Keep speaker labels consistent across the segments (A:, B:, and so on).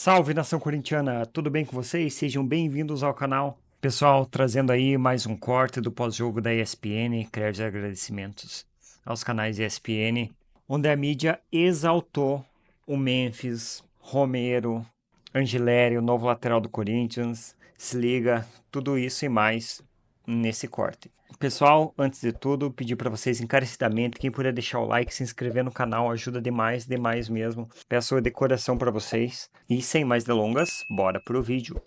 A: Salve, nação corintiana! Tudo bem com vocês? Sejam bem-vindos ao canal. Pessoal, trazendo aí mais um corte do pós-jogo da ESPN, créditos e agradecimentos aos canais ESPN, onde a mídia exaltou o Memphis, Romero, Angileri, o novo lateral do Corinthians, se liga, tudo isso e mais nesse corte. Pessoal, antes de tudo, pedir para vocês encarecidamente, quem puder deixar o like, se inscrever no canal, ajuda demais, demais mesmo. Peço de coração para vocês. E sem mais delongas, bora pro vídeo.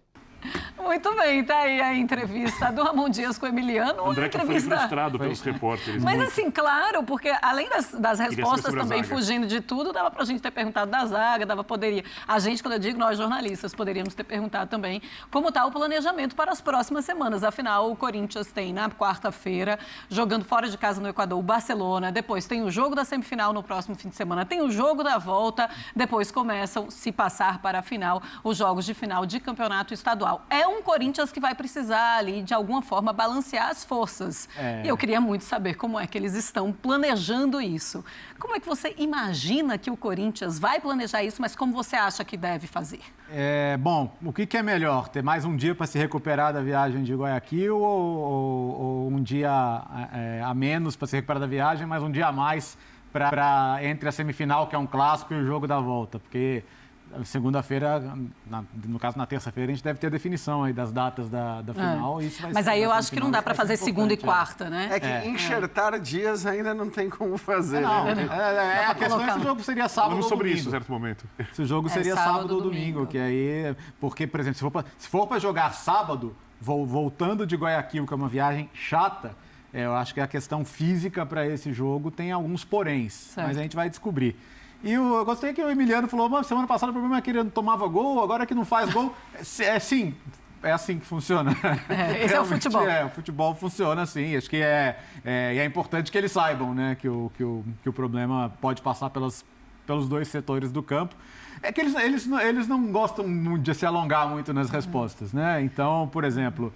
B: Muito bem, tá aí a entrevista do Ramon Dias com o Emiliano.
C: André que foi
B: entrevista...
C: frustrado pelos repórteres.
B: Mas
C: muito.
B: assim, claro, porque além das respostas também fugindo de tudo, dava pra gente ter perguntado da zaga, poderia. A gente, quando eu digo nós jornalistas, poderíamos ter perguntado também como está o planejamento para as próximas semanas. Afinal, o Corinthians tem na quarta-feira, jogando fora de casa no Equador, o Barcelona. Depois tem o jogo da semifinal no próximo fim de semana. Tem o jogo da volta. Depois começam, se passar para a final, os jogos de final de campeonato estadual. É um Corinthians que vai precisar ali, de alguma forma, balancear as forças. E eu queria muito saber como é que eles estão planejando isso. Como é que você imagina que o Corinthians vai planejar isso, mas como você acha que deve fazer?
D: Bom, o que é melhor? Ter mais um dia para se recuperar da viagem de Guayaquil ou um dia a menos para se recuperar da viagem, mas um dia a mais entre a semifinal, que é um clássico, e o jogo da volta? Porque... segunda-feira, no caso na terça-feira, a gente deve ter a definição aí das datas da final. E isso vai
B: Mas aí eu acho que não dá para fazer segunda e quarta, né?
E: É que enxertar dias ainda não tem como fazer.
D: A questão é se o jogo seria sábado ou domingo.
C: sobre isso em certo momento.
D: Se o jogo seria sábado ou domingo, que aí... Porque, por exemplo, se for para jogar sábado, voltando de Guayaquil, que é uma viagem chata, eu acho que a questão física para esse jogo tem alguns poréns, certo. Mas a gente vai descobrir. E eu gostei que o Emiliano falou, mas semana passada o problema é que ele não tomava gol, agora que não faz gol. Sim, é assim que funciona.
B: Esse é o futebol.
D: O futebol funciona assim. Acho que é importante que eles saibam, né, que o problema pode passar pelos dois setores do campo. É que eles não gostam muito de se alongar muito nas respostas, né? Então, por exemplo,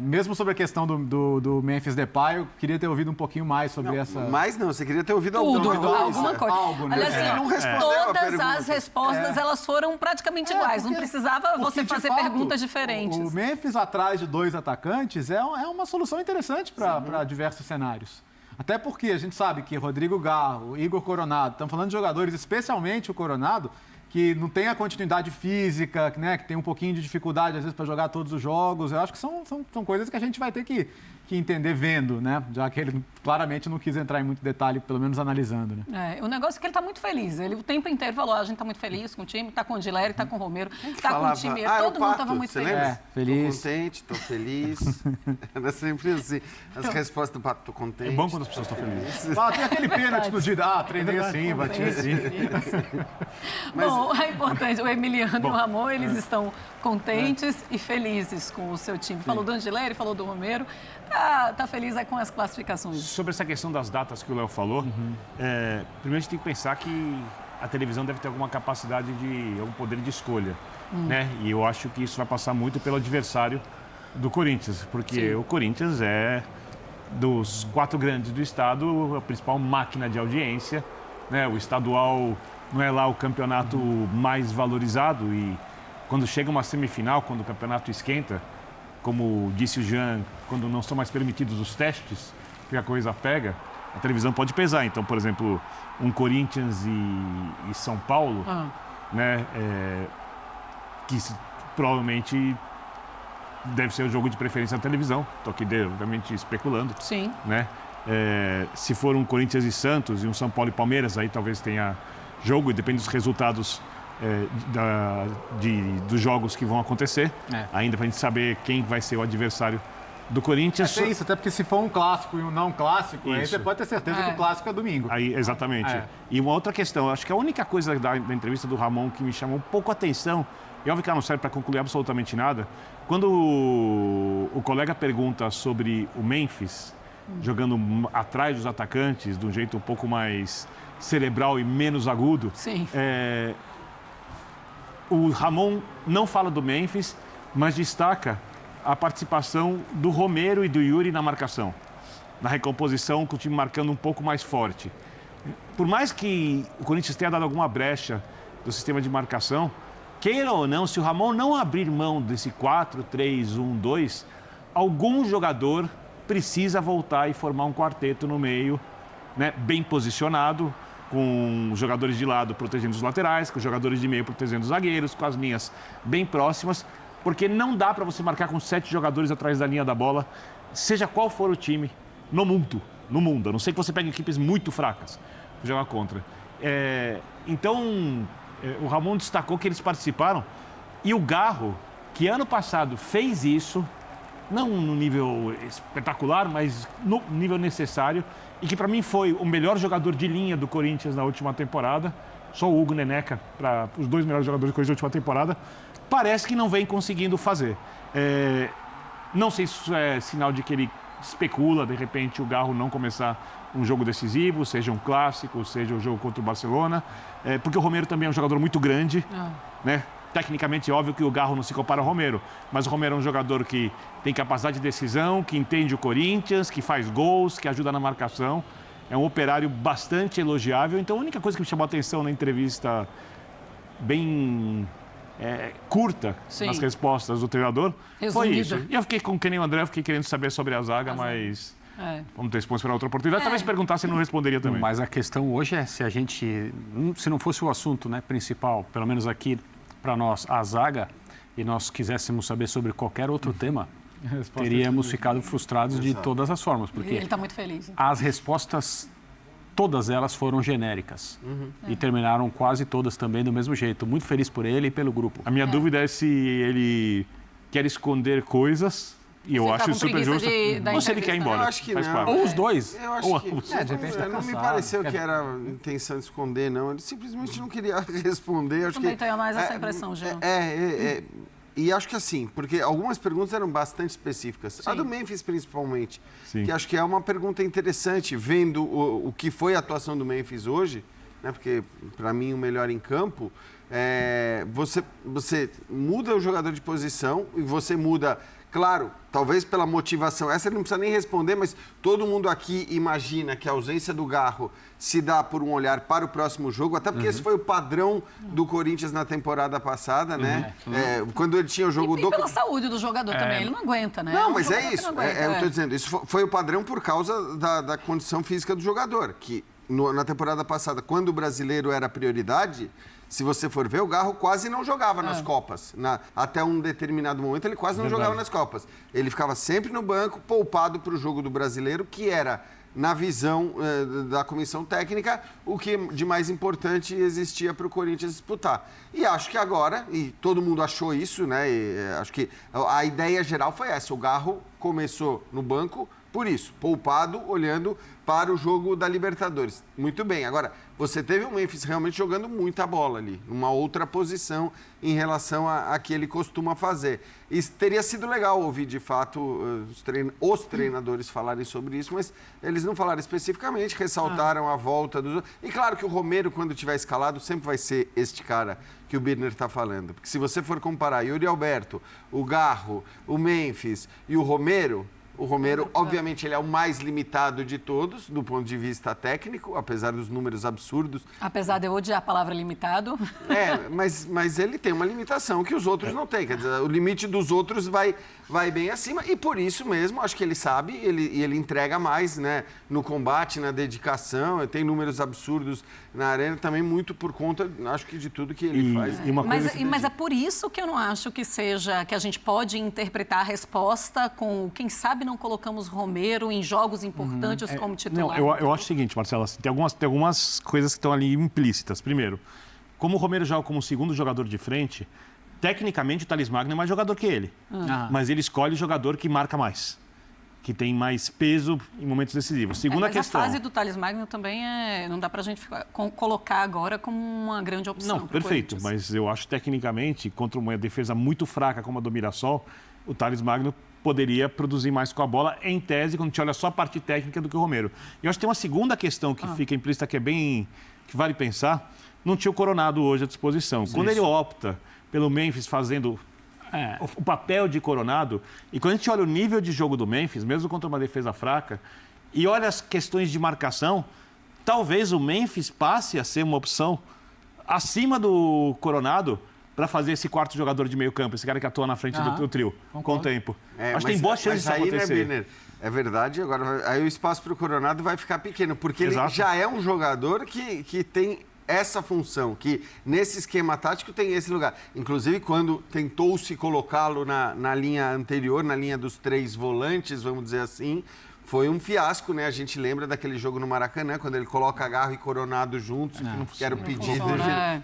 D: mesmo sobre a questão do Memphis Depay, eu queria ter ouvido um pouquinho mais sobre essa...
E: Mas não, você queria ter ouvido
B: alguma coisa.
D: Algo, né?
B: Aliás, assim,
E: não respondeu
B: todas as respostas, elas foram praticamente iguais. Não precisava você fazer perguntas diferentes.
D: O Memphis atrás de dois atacantes é uma solução interessante para diversos cenários. Até porque a gente sabe que Rodrigo Garro, Igor Coronado, estamos falando de jogadores, especialmente o Coronado, que não tem a continuidade física, né, que tem um pouquinho de dificuldade, às vezes, para jogar todos os jogos. Eu acho que são coisas que a gente vai ter que entender vendo, né? Já que ele claramente não quis entrar em muito detalhe, pelo menos analisando, né?
B: O negócio é que ele está muito feliz. Ele o tempo inteiro falou, a gente está muito feliz com o time, está com o Angileri, está com o Romero, está com o time. Todo mundo estava muito feliz.
D: Feliz.
E: Tô contente, estou feliz. Era sempre assim. As respostas do Pato, tô contente.
C: É bom quando as pessoas estão felizes.
D: Tem aquele pênalti no dia, treinei assim, bati assim.
B: Bom, é importante, o Emiliano e o Ramon, eles estão contentes e felizes com o seu time. Falou do Angileri, falou do Romero. Tá feliz com as classificações.
C: Sobre essa questão das datas que o Léo falou, primeiro a gente tem que pensar que a televisão deve ter alguma capacidade algum poder de escolha, né? E eu acho que isso vai passar muito pelo adversário do Corinthians, porque o Corinthians é, dos 4 grandes do estado, a principal máquina de audiência, né? O estadual não é lá o campeonato mais valorizado e quando chega uma semifinal, quando o campeonato esquenta, como disse o Jean, quando não são mais permitidos os testes, que a coisa pega, a televisão pode pesar. Então, por exemplo, um Corinthians e São Paulo, né, que provavelmente deve ser o jogo de preferência na televisão. Estou aqui, obviamente, especulando.
B: Sim.
C: Né? Se for um Corinthians e Santos e um São Paulo e Palmeiras, aí talvez tenha jogo, e depende dos resultados dos jogos que vão acontecer, ainda para a gente saber quem vai ser o adversário do Corinthians.
D: Isso, até porque se for um clássico e um não clássico, aí você pode ter certeza que o clássico é domingo.
C: Aí, exatamente. E uma outra questão, acho que a única coisa da entrevista do Ramon que me chamou um pouco a atenção, e óbvio que ela não serve para concluir absolutamente nada, quando o colega pergunta sobre o Memphis, jogando atrás dos atacantes, de um jeito um pouco mais cerebral e menos agudo,
B: Sim.
C: O Ramon não fala do Memphis, mas destaca a participação do Romero e do Yuri na marcação, na recomposição, com o time marcando um pouco mais forte. Por mais que o Corinthians tenha dado alguma brecha do sistema de marcação, queira ou não, se o Ramon não abrir mão desse 4-3-1-2, algum jogador precisa voltar e formar um quarteto no meio, né, bem posicionado, com os jogadores de lado protegendo os laterais, com os jogadores de meio protegendo os zagueiros, com as linhas bem próximas, porque não dá para você marcar com 7 jogadores atrás da linha da bola, seja qual for o time, no mundo. A não ser que você pegue equipes muito fracas para jogar contra. Então, o Ramon destacou que eles participaram e o Garro, que ano passado fez isso, não no nível espetacular, mas no nível necessário, e que para mim foi o melhor jogador de linha do Corinthians na última temporada, só o Hugo Neneca, para os 2 melhores jogadores do Corinthians na última temporada, parece que não vem conseguindo fazer. Não sei se isso é sinal de que ele especula, de repente, o Garro não começar um jogo decisivo, seja um clássico, seja um jogo contra o Barcelona, porque o Romero também é um jogador muito grande, né? Tecnicamente, é óbvio que o Garro não se compara ao Romero, mas o Romero é um jogador que tem capacidade de decisão, que entende o Corinthians, que faz gols, que ajuda na marcação. É um operário bastante elogiável. Então, a única coisa que me chamou a atenção na entrevista, bem curta, nas respostas do treinador, foi isso. E eu fiquei com que nem o André, eu fiquei querendo saber sobre a zaga, mas... Vamos ter que esperar outra oportunidade. Talvez perguntar se não responderia também.
F: Mas a questão hoje é se não fosse o assunto, né, principal, pelo menos aqui para nós, a zaga, e nós quiséssemos saber sobre qualquer outro tema, teríamos ficado frustrados de todas as formas. Porque
B: ele está muito feliz.
F: As respostas, todas elas foram genéricas. E terminaram quase todas também do mesmo jeito. Muito feliz por ele e pelo grupo.
C: A minha dúvida é se ele quer esconder coisas. E eu acho super justo. Ou se ele quer ir embora.
E: Eu acho que não.
F: Ou os dois.
E: Eu acho que não me pareceu que era intenção de esconder, não. Ele simplesmente não queria responder. Acho
B: também tenho mais essa impressão, Jean.
E: E acho que assim, porque algumas perguntas eram bastante específicas. Sim. A do Memphis, principalmente. Sim. Que acho que é uma pergunta interessante, vendo o que foi a atuação do Memphis hoje, né? Porque, para mim, o melhor em campo, você muda o jogador de posição e você muda... Claro, talvez pela motivação, essa ele não precisa nem responder, mas todo mundo aqui imagina que a ausência do Garro se dá por um olhar para o próximo jogo, até porque esse foi o padrão do Corinthians na temporada passada, né? Quando ele tinha o jogo
B: e pela saúde do jogador também, ele não aguenta, né?
E: Não, mas é isso, eu estou dizendo, isso foi o padrão por causa da condição física do jogador, que na temporada passada, quando o brasileiro era prioridade... Se você for ver, o Garro quase não jogava nas Copas. Até um determinado momento, ele quase não jogava nas Copas. Ele ficava sempre no banco, poupado para o jogo do brasileiro, que era, na visão da comissão técnica, o que de mais importante existia para o Corinthians disputar. E acho que agora, e todo mundo achou isso, né? Acho que a ideia geral foi essa. O Garro começou no banco por isso, poupado, olhando para o jogo da Libertadores. Muito bem. Agora, você teve o Memphis realmente jogando muita bola ali, numa outra posição em relação a que ele costuma fazer. E teria sido legal ouvir, de fato, os treinadores falarem sobre isso, mas eles não falaram especificamente, ressaltaram a volta dos... E claro que o Romero, quando tiver escalado, sempre vai ser este cara que o Birner está falando. Porque se você for comparar Yuri Alberto, o Garro, o Memphis e o Romero, obviamente, ele é o mais limitado de todos, do ponto de vista técnico, apesar dos números absurdos.
B: Apesar de eu odiar a palavra limitado.
E: Mas ele tem uma limitação que os outros não têm. Quer dizer, o limite dos outros vai bem acima. E por isso mesmo, acho que ele sabe, e ele entrega mais, né? No combate, na dedicação. Tem números absurdos na arena, também muito por conta, acho que de tudo que ele faz.
B: Mas é por isso que eu não acho que a gente pode interpretar a resposta com, quem sabe, não colocamos Romero em jogos importantes como titular.
C: Não, eu acho o seguinte, Marcelo, assim, tem algumas coisas que estão ali implícitas. Primeiro, como o Romero joga como segundo jogador de frente, tecnicamente o Thales Magno é mais jogador que ele. Mas ele escolhe o jogador que marca mais, que tem mais peso em momentos decisivos. Segunda questão...
B: a fase do Thales Magno também não dá pra gente colocar agora como uma grande opção.
C: Não, perfeito, mas eu acho tecnicamente, contra uma defesa muito fraca como a do Mirassol, o Thales Magno poderia produzir mais com a bola, em tese, quando a gente olha só a parte técnica do que o Romero. E eu acho que tem uma segunda questão que fica implícita, que vale pensar. Não tinha o Coronado hoje à disposição. Isso. Quando ele opta pelo Memphis fazendo o papel de Coronado, e quando a gente olha o nível de jogo do Memphis, mesmo contra uma defesa fraca, e olha as questões de marcação, talvez o Memphis passe a ser uma opção acima do Coronado, para fazer esse quarto jogador de meio campo, esse cara que atua na frente do trio, com o tempo. Acho que tem boas chances de acontecer.
E: Né, Birner, é verdade, agora aí o espaço para o Coronado vai ficar pequeno, porque ele já é um jogador que tem essa função, que nesse esquema tático tem esse lugar. Inclusive, quando tentou-se colocá-lo na linha anterior, na linha dos 3 volantes, vamos dizer assim, foi um fiasco, né? A gente lembra daquele jogo no Maracanã, quando ele coloca Garro e Coronado juntos, que era o pedido.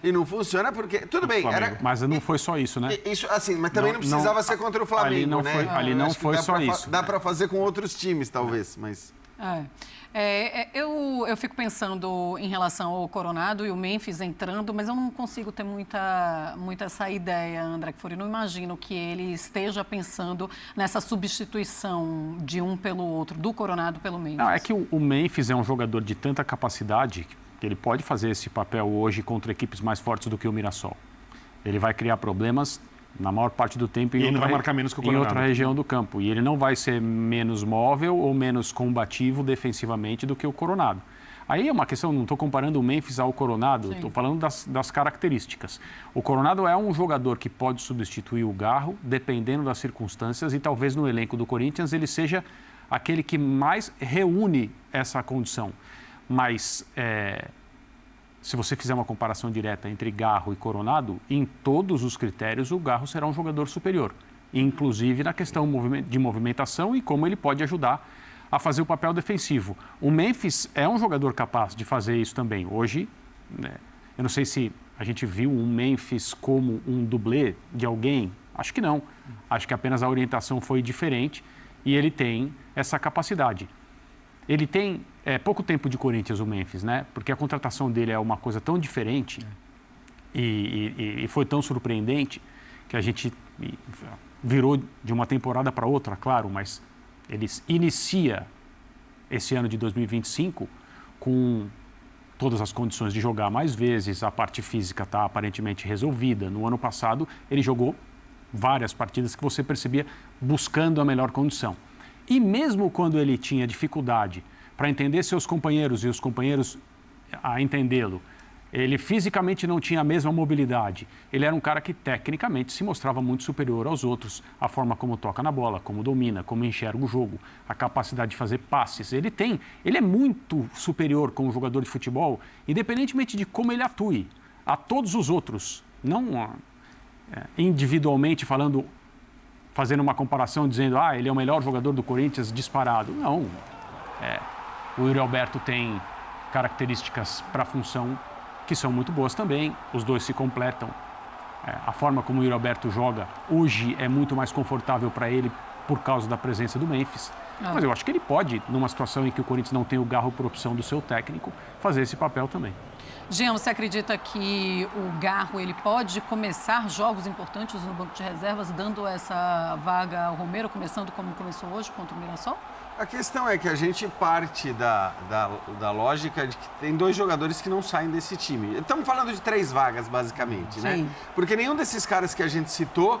E: E não funciona porque... Tudo bem, era...
F: Mas não foi só isso, né?
E: Isso, assim, mas também não precisava ser contra o Flamengo, né?
F: Ali não foi só isso.
E: Dá para fazer com outros times, talvez, mas...
B: Eu fico pensando em relação ao Coronado e o Memphis entrando, mas eu não consigo ter muita essa ideia, André Kfouri. Não imagino que ele esteja pensando nessa substituição de um pelo outro, do Coronado pelo Memphis.
F: Não, é que o Memphis é um jogador de tanta capacidade que ele pode fazer esse papel hoje contra equipes mais fortes do que o Mirassol. Ele vai criar problemas na maior parte do tempo em outra região do campo. E ele não vai ser menos móvel ou menos combativo defensivamente do que o Coronado. Aí é uma questão, não estou comparando o Memphis ao Coronado, estou falando das características. O Coronado é um jogador que pode substituir o Garro, dependendo das circunstâncias, e talvez no elenco do Corinthians ele seja aquele que mais reúne essa condição. Mas... se você fizer uma comparação direta entre Garro e Coronado, em todos os critérios o Garro será um jogador superior, inclusive na questão de movimentação e como ele pode ajudar a fazer o papel defensivo. O Memphis é um jogador capaz de fazer isso também. Hoje, né, eu não sei se a gente viu um Memphis como um dublê de alguém, acho que não. Acho que apenas a orientação foi diferente e ele tem essa capacidade. Ele tem pouco tempo de Corinthians, o Memphis, né? Porque a contratação dele é uma coisa tão diferente e foi tão surpreendente que a gente virou de uma temporada para outra, claro, mas ele inicia esse ano de 2025 com todas as condições de jogar mais vezes, a parte física está aparentemente resolvida. No ano passado, ele jogou várias partidas que você percebia buscando a melhor condição. E mesmo quando ele tinha dificuldade para entender seus companheiros e os companheiros a entendê-lo, ele fisicamente não tinha a mesma mobilidade. Ele era um cara que tecnicamente se mostrava muito superior aos outros. A forma como toca na bola, como domina, como enxerga o jogo, a capacidade de fazer passes. Ele é muito superior como jogador de futebol, independentemente de como ele atue, a todos os outros. Não individualmente falando, fazendo uma comparação, dizendo ele é o melhor jogador do Corinthians disparado. Não. O Yuri Alberto tem características para a função que são muito boas também. Os dois se completam. A forma como o Yuri Alberto joga hoje é muito mais confortável para ele por causa da presença do Memphis. Mas eu acho que ele pode, numa situação em que o Corinthians não tem o Garro por opção do seu técnico, fazer esse papel também.
B: Jean, você acredita que o Garro ele pode começar jogos importantes no banco de reservas, dando essa vaga ao Romero, começando como começou hoje contra o Mirassol?
E: A questão é que a gente parte da lógica de que tem 2 jogadores que não saem desse time. Estamos falando de 3 vagas, basicamente, né? Porque nenhum desses caras que a gente citou,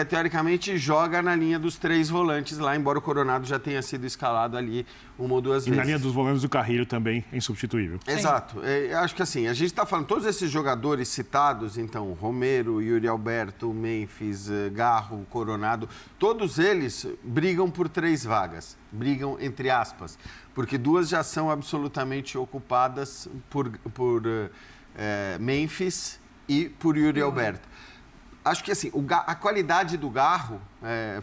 E: teoricamente, joga na linha dos 3 volantes lá, embora o Coronado já tenha sido escalado ali uma ou duas vezes.
C: E na linha dos volantes do Carrilho também é insubstituível.
E: Exato. Acho que assim, a gente está falando, todos esses jogadores citados, então, Romero, Yuri Alberto, Memphis, Garro, Coronado, todos eles brigam por 3 vagas. Brigam entre aspas, porque 2 já são absolutamente ocupadas por Memphis e por Yuri Alberto. Acho que assim, a qualidade do Garro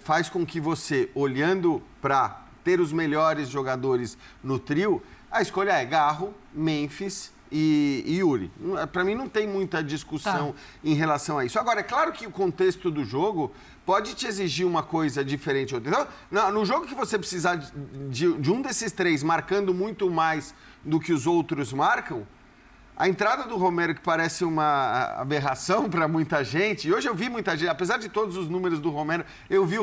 E: faz com que você, olhando para ter os melhores jogadores no trio, a escolha é Garro, Memphis e Yuri. Para mim não tem muita discussão em relação a isso. Agora, é claro que o contexto do jogo pode te exigir uma coisa diferente. Então, no jogo que você precisar de um desses 3 marcando muito mais do que os outros marcam, a entrada do Romero, que parece uma aberração para muita gente, e hoje eu vi muita gente, apesar de todos os números do Romero, eu vi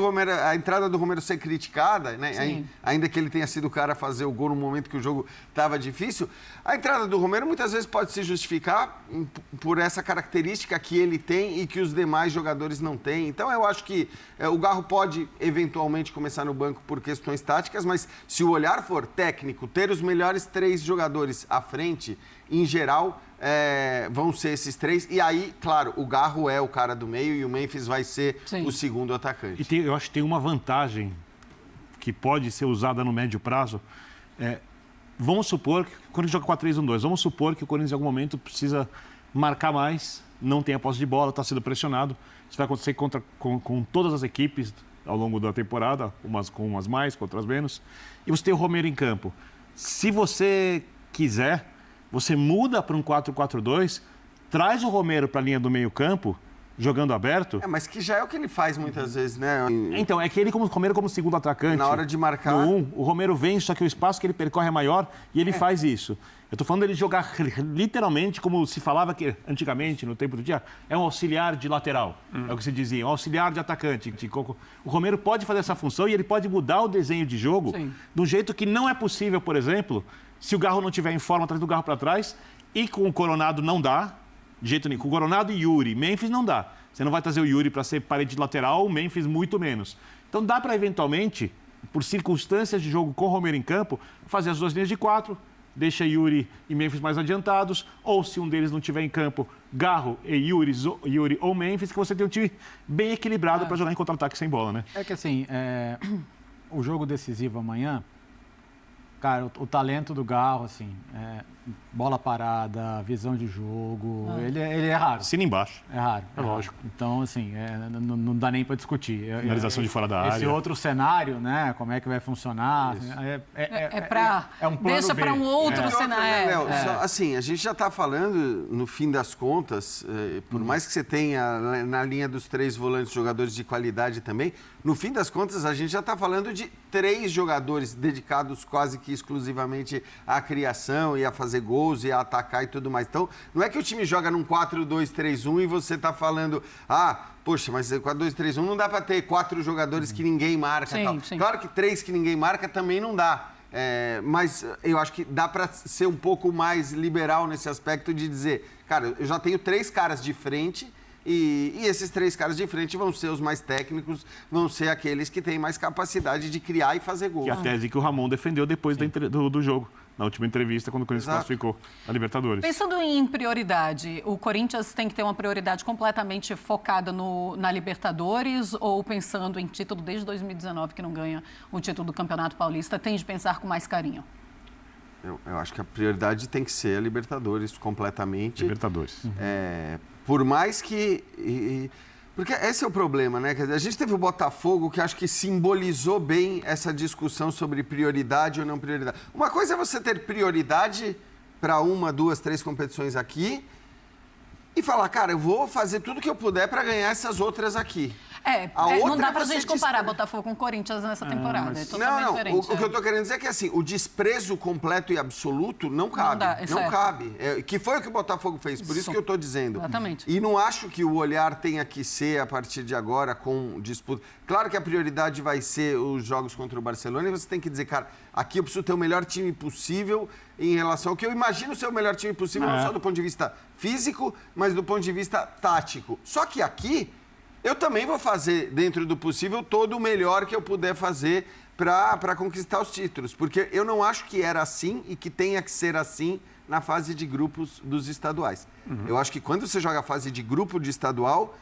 E: a entrada do Romero ser criticada, né? Ainda que ele tenha sido o cara a fazer o gol no momento que o jogo estava difícil, a entrada do Romero muitas vezes pode se justificar por essa característica que ele tem e que os demais jogadores não têm. Então eu acho que o Garro pode eventualmente começar no banco por questões táticas, mas se o olhar for técnico, ter os melhores 3 jogadores à frente, em geral, vão ser esses 3. E aí, claro, o Garro é o cara do meio e o Memphis vai ser o segundo atacante.
C: E eu acho que tem uma vantagem que pode ser usada no médio prazo. Vamos supor que o Corinthians joga 4-3-1-2. Vamos supor que o Corinthians em algum momento precisa marcar mais, não tem a posse de bola, está sendo pressionado. Isso vai acontecer com todas as equipes ao longo da temporada, com umas mais, com outras menos. E você tem o Romero em campo. Se você quiser, você muda para um 4-4-2, traz o Romero para a linha do meio-campo, jogando aberto.
E: Mas que já é o que ele faz muitas vezes, né?
C: Então, é que ele, como Romero, como segundo atacante.
E: Na hora de marcar.
C: O Romero vem, só que o espaço que ele percorre é maior e ele faz isso. Eu tô falando dele jogar literalmente, como se falava que antigamente, no tempo do dia, é um auxiliar de lateral. É o que se dizia, um auxiliar de atacante. O Romero pode fazer essa função e ele pode mudar o desenho de jogo de um jeito que não é possível, por exemplo, se o Garro não estiver em forma, atrás do Garro para trás, e com o Coronado não dá, de jeito nenhum. Com o Coronado e Yuri, Memphis não dá. Você não vai trazer o Yuri para ser parede de lateral, o Memphis muito menos. Então dá para, eventualmente, por circunstâncias de jogo com o Romero em campo, fazer as 2 linhas de 4, deixa Yuri e Memphis mais adiantados, ou se um deles não estiver em campo, Garro e Yuri ou Memphis, que você tem um time bem equilibrado para jogar em contra-ataque sem bola, né?
D: É que assim, o jogo decisivo amanhã, cara, o talento do Garro, assim, bola parada, visão de jogo, ele é raro.
C: Assina embaixo.
D: É raro.
C: É lógico.
D: Então, assim, não dá nem para discutir.
C: Finalização de fora da área.
D: Esse outro cenário, né, como é que vai funcionar, é um plano
B: deixa para um outro cenário.
E: Assim, a gente já está falando, no fim das contas, por mais que você tenha na linha dos 3 volantes jogadores de qualidade também, no fim das contas, a gente já está falando de 3 jogadores dedicados quase que exclusivamente à criação e a fazer gols e a atacar e tudo mais. Então, não é que o time joga num 4-2-3-1 e você está falando, poxa, mas 4-2-3-1 não dá para ter 4 jogadores que ninguém marca. Sim. Claro que 3 que ninguém marca também não dá. Mas eu acho que dá para ser um pouco mais liberal nesse aspecto de dizer, cara, eu já tenho 3 caras de frente. E esses 3 caras de frente vão ser os mais técnicos, vão ser aqueles que têm mais capacidade de criar e fazer gol.
C: Que é a tese que o Ramon defendeu depois do jogo, na última entrevista, quando o Corinthians classificou a Libertadores.
B: Pensando em prioridade, o Corinthians tem que ter uma prioridade completamente focada na Libertadores, ou pensando em título desde 2019, que não ganha o título do Campeonato Paulista, tem de pensar com mais carinho?
E: Eu acho que a prioridade tem que ser a Libertadores, completamente.
C: Libertadores.
E: Por mais que... Porque esse é o problema, né? Quer dizer, a gente teve o Botafogo que acho que simbolizou bem essa discussão sobre prioridade ou não prioridade. Uma coisa é você ter prioridade para 1, 2, 3 competições aqui e falar, cara, eu vou fazer tudo que eu puder para ganhar essas outras aqui.
B: Não dá pra gente comparar Botafogo com Corinthians nessa temporada. É totalmente diferente.
E: O que eu tô querendo dizer é que assim, o desprezo completo e absoluto não cabe. Não cabe. Que foi o que o Botafogo fez, por isso que eu tô dizendo.
B: Exatamente.
E: E não acho que o olhar tenha que ser, a partir de agora, com disputa. Claro que a prioridade vai ser os jogos contra o Barcelona e você tem que dizer, cara, aqui eu preciso ter o melhor time possível em relação ao que eu imagino ser o melhor time possível, não só do ponto de vista físico, mas do ponto de vista tático. Só que aqui eu também vou fazer, dentro do possível, todo o melhor que eu puder fazer para conquistar os títulos. Porque eu não acho que era assim e que tenha que ser assim na fase de grupos dos estaduais. Eu acho que quando você joga a fase de grupo de estadual,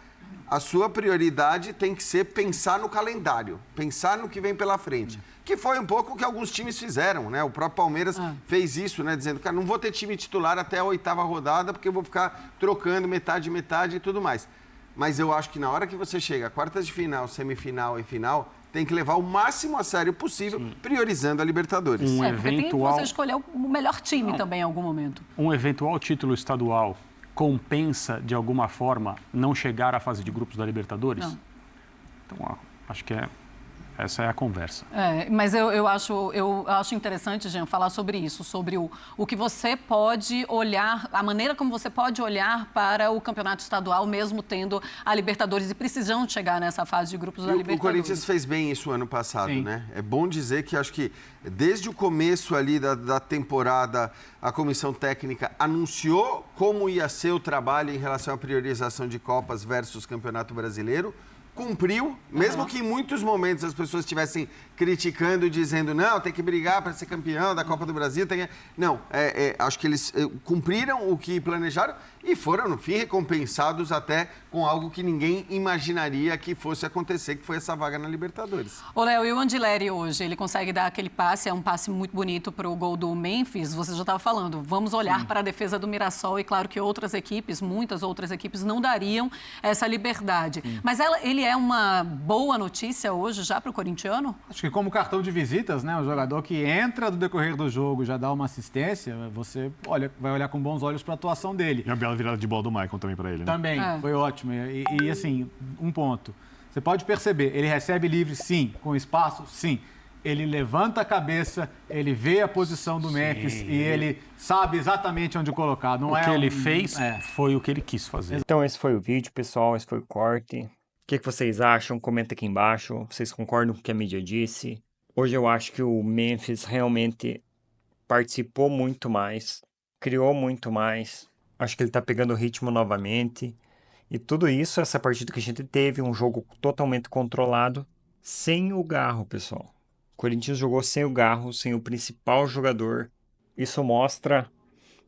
E: a sua prioridade tem que ser pensar no calendário, pensar no que vem pela frente. Que foi um pouco o que alguns times fizeram, né? O próprio Palmeiras fez isso, né? Dizendo, cara, não vou ter time titular até a 8ª rodada porque eu vou ficar trocando metade e tudo mais. Mas eu acho que na hora que você chega a quartas de final, semifinal e final, tem que levar o máximo a sério possível, priorizando a Libertadores.
B: Tem que você escolher o melhor time também em algum momento.
F: Um eventual título estadual compensa, de alguma forma, não chegar à fase de grupos da Libertadores?
B: Não.
F: Então, acho que essa é a conversa.
B: Mas eu acho interessante, Jean, falar sobre isso, sobre o que você pode olhar, a maneira como você pode olhar para o campeonato estadual, mesmo tendo a Libertadores e precisando chegar nessa fase de grupos da Libertadores.
E: O Corinthians fez bem isso ano passado, né? É bom dizer que acho que desde o começo ali da temporada, a comissão técnica anunciou como ia ser o trabalho em relação à priorização de Copas versus Campeonato Brasileiro. cumpriu, mesmo que em muitos momentos as pessoas estivessem criticando, dizendo, não, tem que brigar para ser campeão da Copa do Brasil. Não, acho que eles cumpriram o que planejaram e foram, no fim, recompensados até com algo que ninguém imaginaria que fosse acontecer, que foi essa vaga na Libertadores.
B: Ô, Léo, e o Andileri hoje, ele consegue dar aquele passe, é um passe muito bonito para o gol do Memphis, você já estava falando, vamos olhar para a defesa do Mirassol e claro que outras equipes, muitas outras equipes não dariam essa liberdade. Mas ele é uma boa notícia hoje já para o corintiano?
D: Acho que como cartão de visitas, né, o jogador que entra no decorrer do jogo já dá uma assistência, você vai olhar com bons olhos para a atuação dele.
C: E uma bela virada de bola do Maicon também para ele, né?
D: Também, foi ótimo. E assim, um ponto. Você pode perceber, ele recebe livre, sim. Com espaço, sim. Ele levanta a cabeça, ele vê a posição do Memphis e ele sabe exatamente onde colocar. Não
F: o que ele fez foi o que ele quis fazer.
A: Então esse foi o vídeo, pessoal, esse foi o corte. O que vocês acham? Comenta aqui embaixo. Vocês concordam com o que a mídia disse? Hoje eu acho que o Memphis realmente participou muito mais, criou muito mais. Acho que ele tá pegando o ritmo novamente. E tudo isso, essa partida que a gente teve, um jogo totalmente controlado, sem o Garro, pessoal. O Corinthians jogou sem o Garro, sem o principal jogador. Isso mostra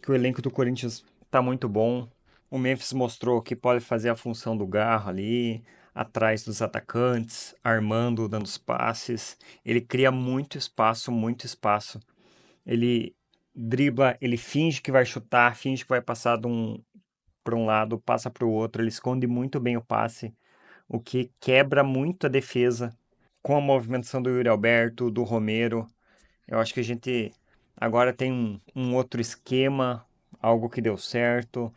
A: que o elenco do Corinthians tá muito bom. O Memphis mostrou que pode fazer a função do Garro ali, atrás dos atacantes, armando, dando os passes. Ele cria muito espaço, muito espaço. Ele dribla, ele finge que vai chutar, finge que vai passar para um lado, passa para o outro. Ele esconde muito bem o passe, o que quebra muito a defesa. Com a movimentação do Yuri Alberto, do Romero, eu acho que a gente agora tem um outro esquema, algo que deu certo,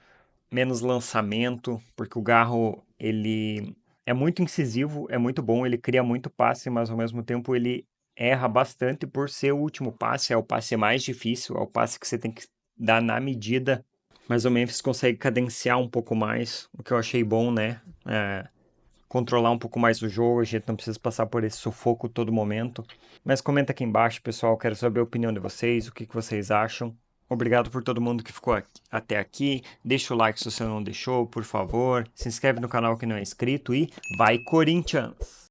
A: menos lançamento, porque o Garro, ele é muito incisivo, é muito bom, ele cria muito passe, mas ao mesmo tempo ele erra bastante por ser o último passe, é o passe mais difícil, é o passe que você tem que dar na medida, mas o Memphis consegue cadenciar um pouco mais, o que eu achei bom, né? Controlar um pouco mais o jogo, a gente não precisa passar por esse sufoco todo momento. Mas comenta aqui embaixo, pessoal, quero saber a opinião de vocês, o que vocês acham. Obrigado por todo mundo que ficou até aqui. Deixa o like se você não deixou, por favor. Se inscreve no canal que não é inscrito e vai Corinthians!